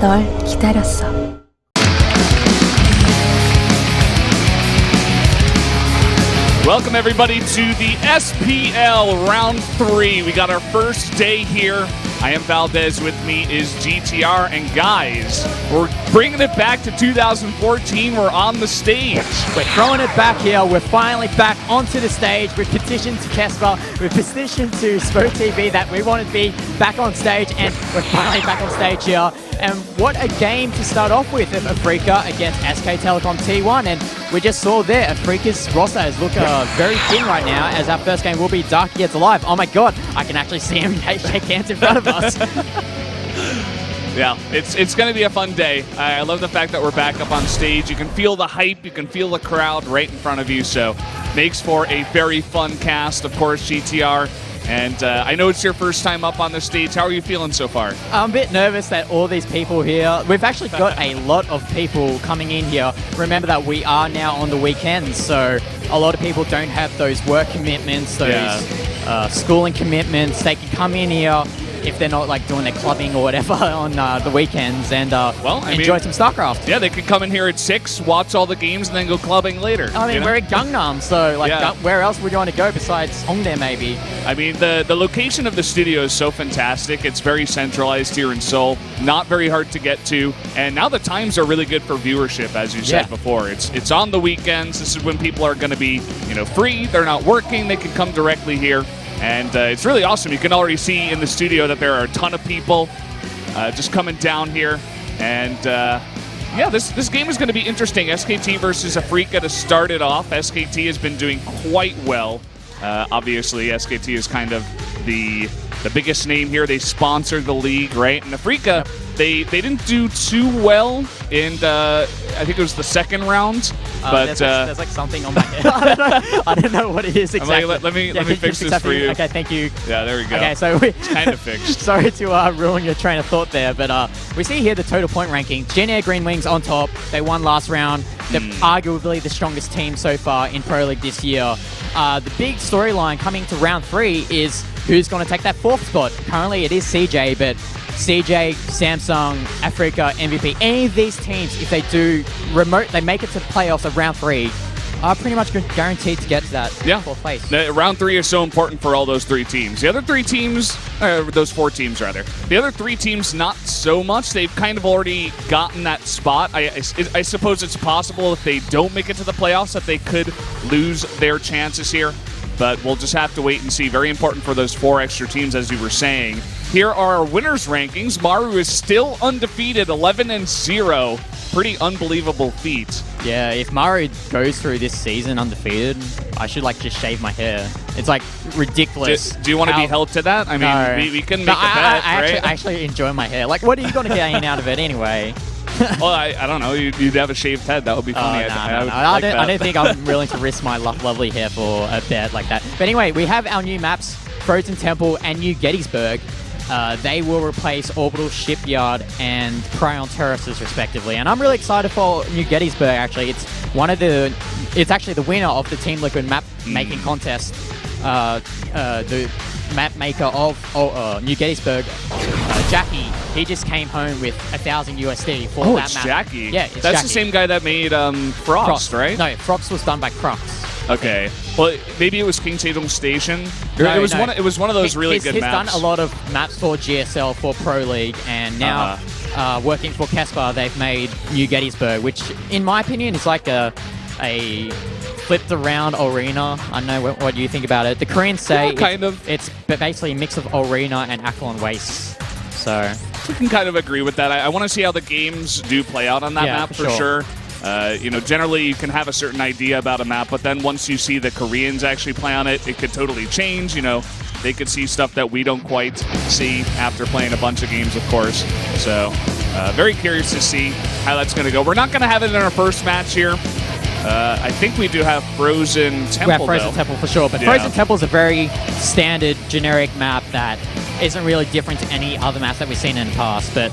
널 기다렸어. Welcome everybody to the SPL Round 3. We got our first day here. I am Valdez, with me is GTR, and guys, we're bringing it back to 2014. We're on the stage. We're throwing it back here. We're finally back onto the stage. We've petitioned to Kesper. We've petitioned to SportsTV that we want to be back on stage, and we're finally back on stage here. And what a game to start off with, Afreeca against SK Telecom T1. And we just saw there, Afreeca's roster is looking very thin right now, as our first game will be Dark against aLive. Oh my god, I can actually see him shake hands in front of us. Yeah, it's going to be a fun day. I love the fact that we're back up on stage. You can feel the hype, you can feel the crowd right in front of you, so makes for a very fun cast, of course, GTR. And I know it's your first time up on the stage. How are you feeling so far? I'm a bit nervous that all these people here, we've actually got a lot of people coming in here. Remember that we are now on the weekends, so a lot of people don't have those work commitments, those schooling commitments. They can come in here if they're not like doing their clubbing or whatever on the weekends and enjoy some Starcraft. Yeah, they could come in here at 6, watch all the games, and then go clubbing later. I mean, we're at Gangnam, so like, where else would you want to go besides Hongdae maybe? I mean, the location of the studio is so fantastic. It's very centralized here in Seoul, not very hard to get to, and now the times are really good for viewership, as you said before. It's on the weekends. This is when people are going to be, free. They're not working. They can come directly here. And it's really awesome. You can already see in the studio that there are a ton of people just coming down here. And this game is going to be interesting. SKT versus Afreeca to start it off. SKT has been doing quite well. Obviously, SKT is kind of the biggest name here. They sponsored the league, right? And Afreeca, they didn't do too well in I think it was the second round. But there's like something on my head. I don't know what it is exactly. Let me fix this for you. Okay, thank you. Yeah, there we go. Okay, so it's kind of fixed. Sorry to ruin your train of thought there, but we see here the total point ranking. Gen Air Green Wings on top. They won last round. They're arguably the strongest team so far in Pro League this year. The big storyline coming to round 3 is who's going to take that 4th spot. Currently, it is CJ, but CJ, Samsung, Afreeca, MVP, any of these teams, if they do they make it to the playoffs of round 3, are pretty much guaranteed to get to that 4th place. Round 3 is so important for all those 3 teams. The other 3 teams, those 4 teams rather, the other 3 teams not so much. They've kind of already gotten that spot. I suppose it's possible if they don't make it to the playoffs that they could lose their chances here. But we'll just have to wait and see. Very important for those 4 extra teams, as you were saying. Here are our winners' rankings. Maru is still undefeated, 11-0. Pretty unbelievable feat. Yeah, if Maru goes through this season undefeated, I should just shave my hair. It's like ridiculous. Do you want to be held to that? I mean, no. we can make a bet, right? I actually enjoy my hair. Like, what are you going to get out of it anyway? Well, I don't know. You'd have a shaved head. That would be funny. I don't think I'm willing to risk my lovely hair for a bet like that. But anyway, we have our new maps, Frozen Temple and New Gettysburg. They will replace Orbital Shipyard and Cryon Terraces, respectively. And I'm really excited for New Gettysburg, actually. It's actually the winner of the Team Liquid map making contest. The map maker of New Gettysburg, Jackie, he just came home with 1,000 USD for that map. It's Jackie. Yeah, it's That's Jackie. The same guy that made Frost, right? No, Frost was done by Crux. Okay. Well, maybe it was King Taedong Station. It was one of those really good maps. He's done a lot of maps for GSL, for Pro League, and now working for Kesper, they've made New Gettysburg, which, in my opinion, is like a flipped around arena. I don't know what you think about it. The Koreans say it's basically a mix of arena and Aquilon Waste. So we can kind of agree with that. I want to see how the games do play out on that map for sure. Generally you can have a certain idea about a map, but then once you see the Koreans actually play on it, it could totally change. They could see stuff that we don't quite see after playing a bunch of games, of course. So very curious to see how that's going to go. We're not going to have it in our first match here. I think we do have Frozen Temple, we have Frozen Temple for sure, but Frozen Temple is a very standard, generic map that isn't really different to any other maps that we've seen in the past. But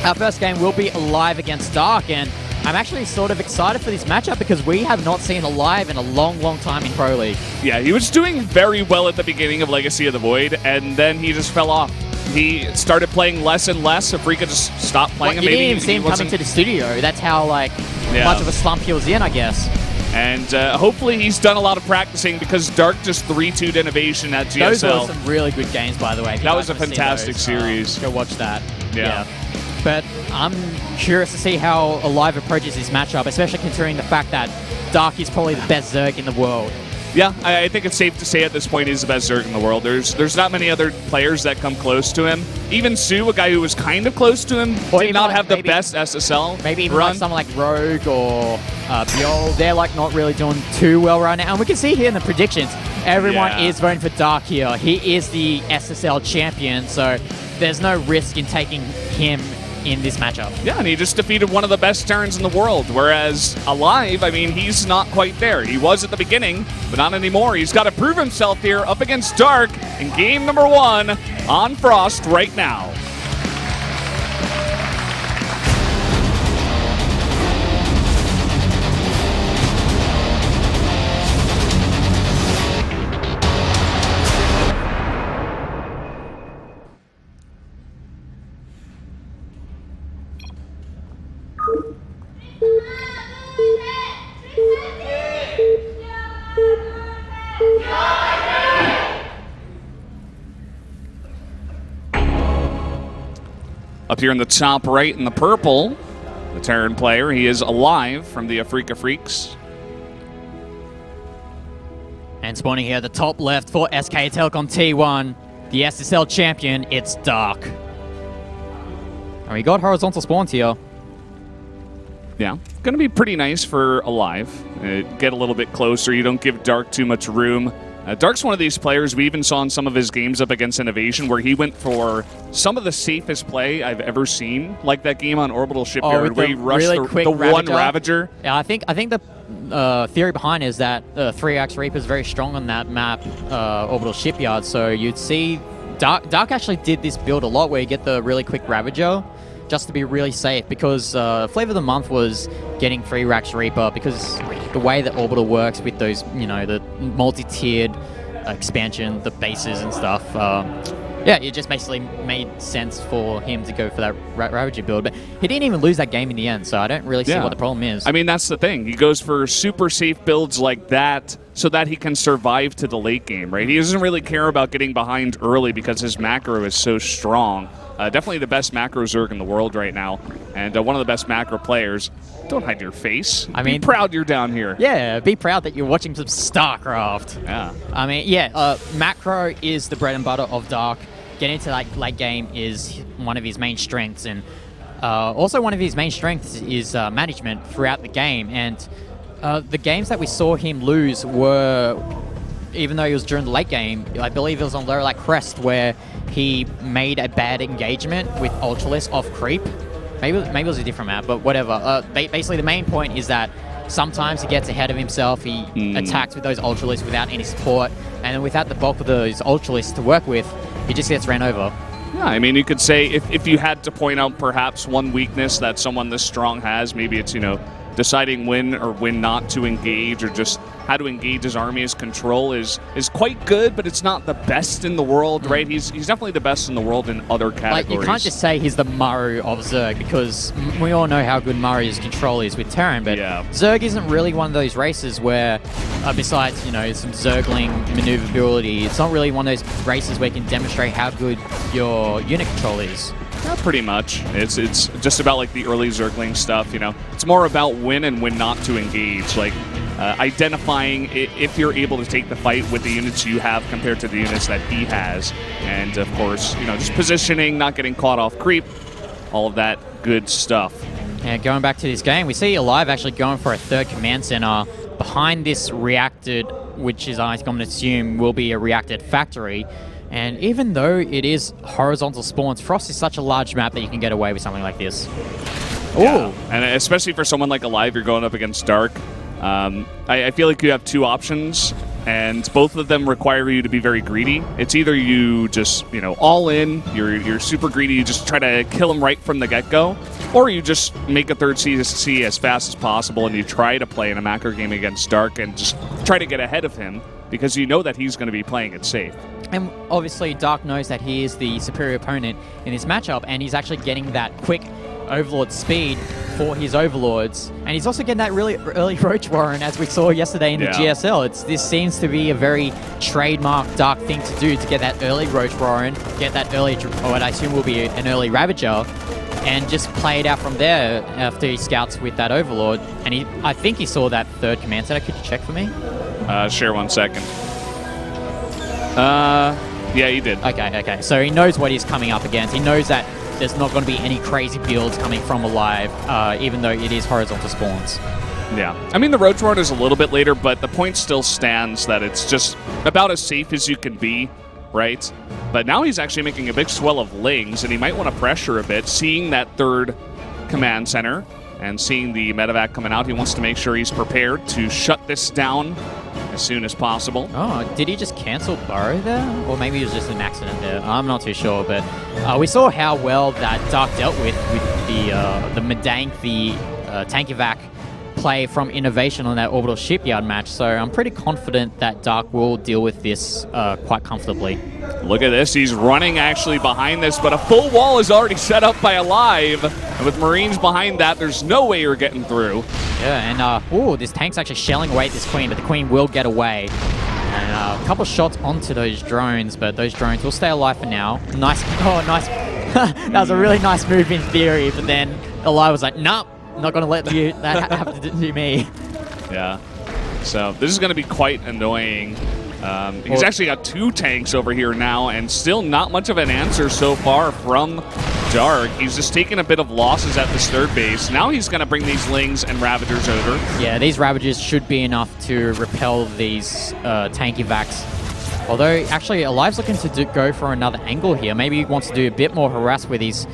our first game will be aLive against Dark, and I'm actually sort of excited for this matchup because we have not seen aLive in a long, long time in Pro League. Yeah, he was doing very well at the beginning of Legacy of the Void, and then he just fell off. he started playing less and less. Afreeca just stopped playing him. You didn't even see him coming to the studio. That's how much of a slump he was in, I guess. And hopefully he's done a lot of practicing, because Dark just 3-2'd Innovation at GSL. Those were some really good games, by the way. That was a fantastic series. Go watch that. Yeah. But I'm curious to see how aLive approaches this matchup, especially considering the fact that Dark is probably the best Zerg in the world. Yeah, I think it's safe to say at this point he's the best Zerg in the world. There's not many other players that come close to him. Even Sue, a guy who was kind of close to him, did not have the best SSL Maybe even run. like someone like Rogue or Bjol, they're like not really doing too well right now. And we can see here in the predictions, everyone is voting for Dark here. He is the SSL champion, so there's no risk in taking him in this matchup. Yeah, and he just defeated one of the best Terrans in the world, whereas aLive, I mean, he's not quite there. He was at the beginning, but not anymore. He's got to prove himself here up against Dark in game number 1 on Frost right now. Up here in the top right in the purple, the Terran player, he is aLive from the Afreeca Freaks. And spawning here at the top left for SK Telecom T1, the SSL champion, it's Dark. And we got horizontal spawns here. Yeah, going to be pretty nice for aLive. Get a little bit closer. You don't give Dark too much room. Dark's one of these players, we even saw in some of his games up against Innovation, where he went for some of the safest play I've ever seen, like that game on Orbital Shipyard where he rushed really the one Ravager. Yeah, I think the theory behind it is that 3X Reaper is very strong on that map, Orbital Shipyard, so you'd see Dark actually did this build a lot where you get the really quick Ravager just to be really safe, because Flavor of the Month was getting 3X Reaper, because the way that Orbital works with those, the multi-tiered expansion, the bases and stuff, yeah, it just basically made sense for him to go for that Ravager build. But he didn't even lose that game in the end, so I don't really see what the problem is. I mean, that's the thing. He goes for super safe builds like that so that he can survive to the late game, right? He doesn't really care about getting behind early because his macro is so strong. Definitely the best macro Zerg in the world right now, and one of the best macro players. Don't hide your face. I mean, be proud you're down here. Yeah, be proud that you're watching some StarCraft. Yeah. I mean, yeah, macro is the bread and butter of Dark. Getting into that late game is one of his main strengths, and also one of his main strengths is management throughout the game. And the games that we saw him lose were, even though it was during the late game, I believe it was on Lower Light Crest where he made a bad engagement with Ultralisk off creep. Maybe it was a different map, but whatever. Basically, the main point is that sometimes he gets ahead of himself. He attacks with those Ultralisks without any support, and then without the bulk of those Ultralisks to work with, he just gets ran over. Yeah, I mean, you could say if you had to point out perhaps one weakness that someone this strong has, maybe it's, deciding when or when not to engage, or just how to engage his army. His control is quite good, but it's not the best in the world, right? He's definitely the best in the world in other categories. Like, you can't just say he's the Maru of Zerg, because we all know how good Maru's control is with Terran, but Zerg isn't really one of those races where, besides, some Zergling maneuverability, it's not really one of those races where you can demonstrate how good your unit control is. Yeah, pretty much. It's just about like the early Zergling stuff, It's more about when and when not to engage, like identifying if you're able to take the fight with the units you have compared to the units that he has. And of course, just positioning, not getting caught off creep, all of that good stuff. And going back to this game, we see aLive actually going for a third command center behind this reacted, which is, I'm going to assume, will be a reacted factory. And even though it is horizontal spawns, Frost is such a large map that you can get away with something like this. Yeah. And especially for someone like aLive, you're going up against Dark. I feel like you have two options, and both of them require you to be very greedy. It's either you just, all in, you're super greedy, you just try to kill him right from the get-go, Or you just make a third CC as fast as possible and you try to play in a macro game against Dark and just try to get ahead of him because you know that he's going to be playing it safe. And obviously, Dark knows that he is the superior opponent in this matchup, and he's actually getting that quick Overlord speed for his Overlords. And he's also getting that really early Roach Warren, as we saw yesterday in the GSL. This seems to be a very trademark Dark thing to do, to get that early Roach Warren, get that early, or what I assume will be an early Ravager, and just play it out from there after he scouts with that Overlord. And I think he saw that third command center. Could you check for me? Sure, 1 second. Yeah, he did. Okay. So he knows what he's coming up against. He knows that there's not going to be any crazy builds coming from aLive, even though it is horizontal spawns. Yeah. I mean, the Roach Warren is a little bit later, but the point still stands that it's just about as safe as you can be, right? But now he's actually making a big swell of Lings, and he might want to pressure a bit, seeing that third command center and seeing the medevac coming out. He wants to make sure he's prepared to shut this down as soon as possible. Oh, did he just cancel Burrow there? Or maybe it was just an accident there. I'm not too sure, but we saw how well that Dark dealt with the Medank, the Tankivac play from Innovation on that Orbital Shipyard match, so I'm pretty confident that Dark will deal with this quite comfortably. Look at this, he's running actually behind this, but a full wall is already set up by aLive, and with Marines behind that, there's no way you're getting through. Yeah, and this tank's actually shelling away at this Queen, but the Queen will get away. And a couple shots onto those drones, but those drones will stay alive for now. Nice, nice. That was a really nice move in theory, but then aLive was like, nope. I'm not going to let that happen to me. Yeah. So this is going to be quite annoying. He's actually got 2 tanks over here now, and still not much of an answer so far from Dark. He's just taking a bit of losses at this third base. Now he's going to bring these Lings and Ravagers over. Yeah, these Ravagers should be enough to repel these Tankivacs. Although, actually, aLive's looking to go for another angle here. Maybe he wants to do a bit more harass with these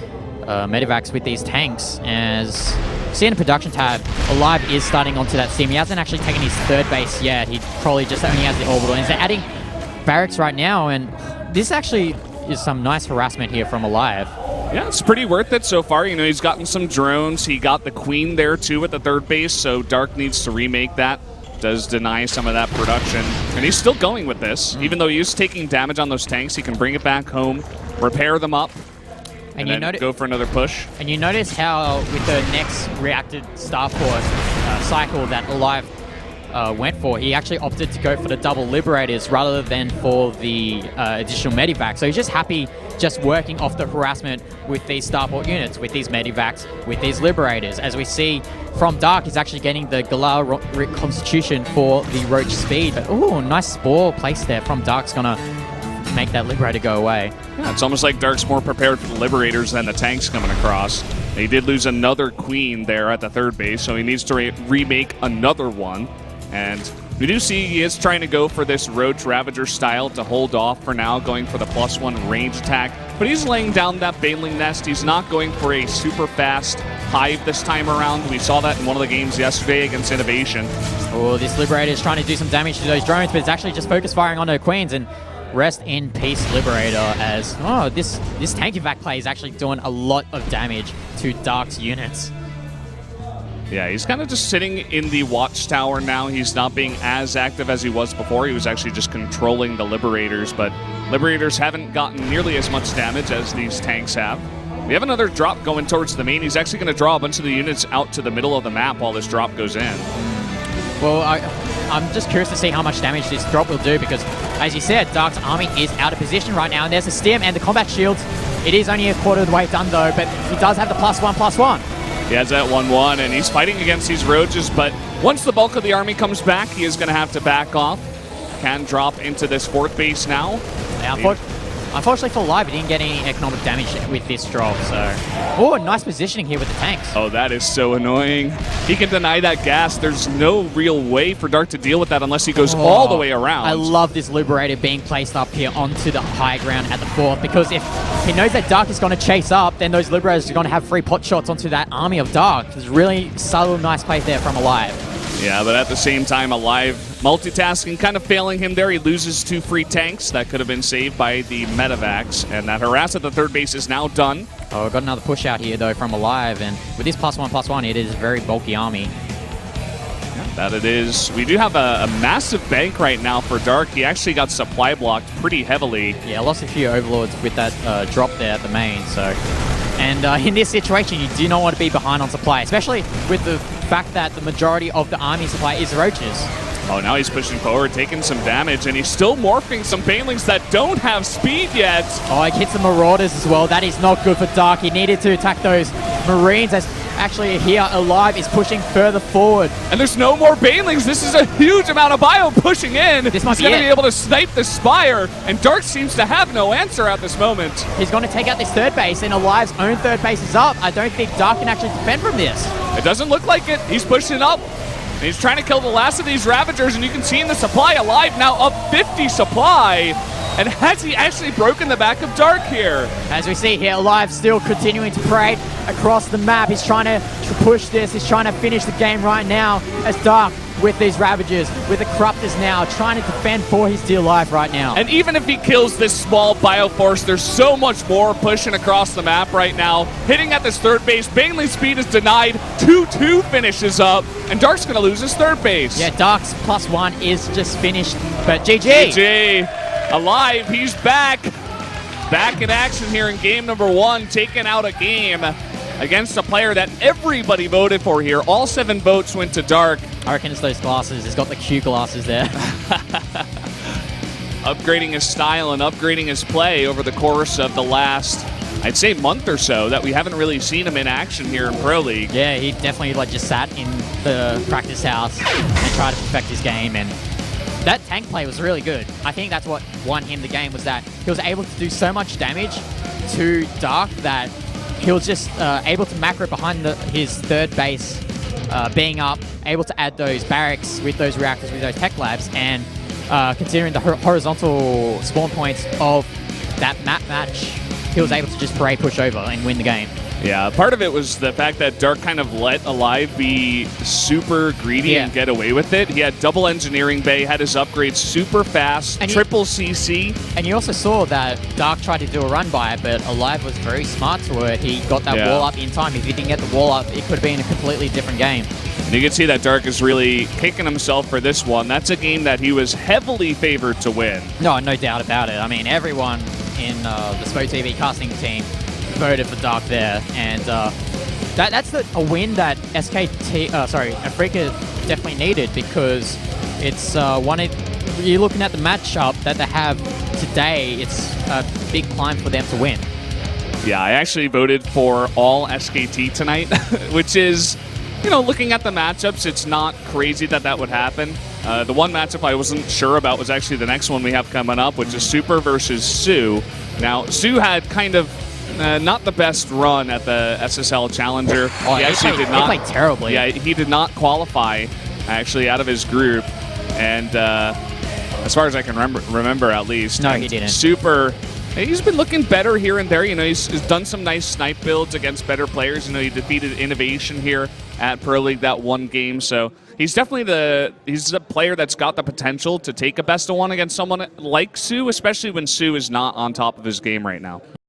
medevacs with these tanks. As see in the production tab, aLive is starting onto that steam. He hasn't actually taken his third base yet. He probably just only has the orbital. And he's adding barracks right now, and this actually is some nice harassment here from aLive. Yeah, it's pretty worth it so far. You know, he's gotten some drones. He got the Queen there too at the third base, so Dark needs to remake that. Does deny some of that production. And he's still going with this. Even though he is taking damage on those tanks, he can bring it back home, repair them up, and then go for another push. And you notice how with the next reacted Starport cycle that aLive went for, he actually opted to go for the double Liberators rather than for the additional Medivac. So he's just happy just working off the harassment with these Starport units, with these Medivacs, with these Liberators. As we see from Dark, he's actually getting the Galar Constitution for the Roach speed. But ooh, nice Spore place there from Dark's gonna make that Liberator go away. Yeah, it's almost like Dark's more prepared for the Liberators than the tanks coming across. He did lose another Queen there at the third base, so he needs to remake another one. And we do see he is trying to go for this Roach Ravager style to hold off for now, going for the +1 range attack. But he's laying down that Baneling Nest. He's not going for a super fast Hive this time around. We saw that in one of the games yesterday against Innovation. Oh, this Liberator is trying to do some damage to those drones, but it's actually just focus firing on her Queens. And rest in peace, Liberator, as this Tankivac play is actually doing a lot of damage to Dark's units. Yeah, he's kind of just sitting in the watchtower now. He's not being as active as he was before. He was actually just controlling the Liberators, but Liberators haven't gotten nearly as much damage as these tanks have. We have another drop going towards the main. He's actually going to draw a bunch of the units out to the middle of the map while this drop goes in. Well, I'm just curious to see how much damage this drop will do, because, as you said, Dark's army is out of position right now, and there's a stim and the combat shields. It is only a quarter of the way done, though, but he does have the +1/+1. He has that 1/1, and he's fighting against these Roaches, but once the bulk of the army comes back, he is going to have to back off. Can drop into this fourth base now. Yeah, unfortunately for aLive, he didn't get any economic damage with this drop, so... Oh, nice positioning here with the tanks. Oh, that is so annoying. He can deny that gas. There's no real way for Dark to deal with that unless he goes all the way around. I love this Liberator being placed up here onto the high ground at the fourth, because if he knows that Dark is going to chase up, then those Liberators are going to have free pot shots onto that army of Dark. It's really subtle, nice play there from aLive. Yeah, but at the same time, aLive Multitasking kind of failing him there. He loses 2 free tanks. That could have been saved by the Medivacs. And that harass at the third base is now done. Oh, we've got another push out here, though, from aLive. And with this +1/+1, it is a very bulky army. That it is. We do have a massive bank right now for Dark. He actually got supply blocked pretty heavily. Yeah, lost a few overlords with that drop there at the main. So, and in this situation, you do not want to be behind on supply, especially with the fact that the majority of the army supply is roaches. Oh, now he's pushing forward, taking some damage, and he's still morphing some Banelings that don't have speed yet. Oh, he hits the Marauders as well. That is not good for Dark. He needed to attack those Marines. As actually here, aLive is pushing further forward. And there's no more Banelings. This is a huge amount of bio pushing in. This might he's be going to be able to snipe the Spire, and Dark seems to have no answer at this moment. He's going to take out this third base, and aLive's own third base is up. I don't think Dark can actually defend from this. It doesn't look like it. He's pushing up. And he's trying to kill the last of these Ravagers, and you can see in the supply, aLive now up 50 supply. And has he actually broken the back of Dark here? As we see here, aLive still continuing to parade across the map. He's trying to push this. He's trying to finish the game right now as Dark with these Ravagers, with the Corruptors now, trying to defend for his dear life right now. And even if he kills this small Bioforce, there's so much more pushing across the map right now. Hitting at this third base, Baneling speed is denied, 2-2 finishes up, and Dark's gonna lose his third base. Yeah, Dark's +1 is just finished, but GG. GG. aLive, he's back. Back in action here in game number 1, taking out a game against a player that everybody voted for here. All 7 votes went to Dark. I reckon it's those glasses. He's got the Q glasses there. Upgrading his style and upgrading his play over the course of the last, I'd say, month or so that we haven't really seen him in action here in Pro League. Yeah, he definitely just sat in the practice house and tried to perfect his game, and that tank play was really good. I think that's what won him the game, was that he was able to do so much damage to Dark that he was just able to macro behind his third base, being up, able to add those barracks with those reactors, with those tech labs, and considering the horizontal spawn points of that map match, he was able to just parade push over and win the game. Yeah, part of it was the fact that Dark kind of let aLive be super greedy and get away with it. He had double engineering bay, had his upgrades super fast, and triple CC. And you also saw that Dark tried to do a run by it, but aLive was very smart to it. He got that wall up in time. If he didn't get the wall up, it could have been a completely different game. And you can see that Dark is really kicking himself for this one. That's a game that he was heavily favored to win. No doubt about it. I mean, everyone in the SPL20 casting team voted for Dark there, and that's a win that Afreeca definitely needed, because it's you're looking at the matchup that they have today. It's a big climb for them to win. Yeah, I actually voted for all SKT tonight, which is, you know, looking at the matchups, it's not crazy that would happen. The one matchup I wasn't sure about was actually the next one we have coming up, which is Super versus Sue. Now, Sue had kind of not the best run at the SSL Challenger. Oh, he actually did not. He played terribly. Yeah, he did not qualify, actually, out of his group. And as far as I can remember, at least. No, he didn't. Super. He's been looking better here and there. You know, he's done some nice snipe builds against better players. You know, he defeated Innovation here at Pro League that one game. So he's definitely he's a player that's got the potential to take a best of one against someone like Sue, especially when Sue is not on top of his game right now.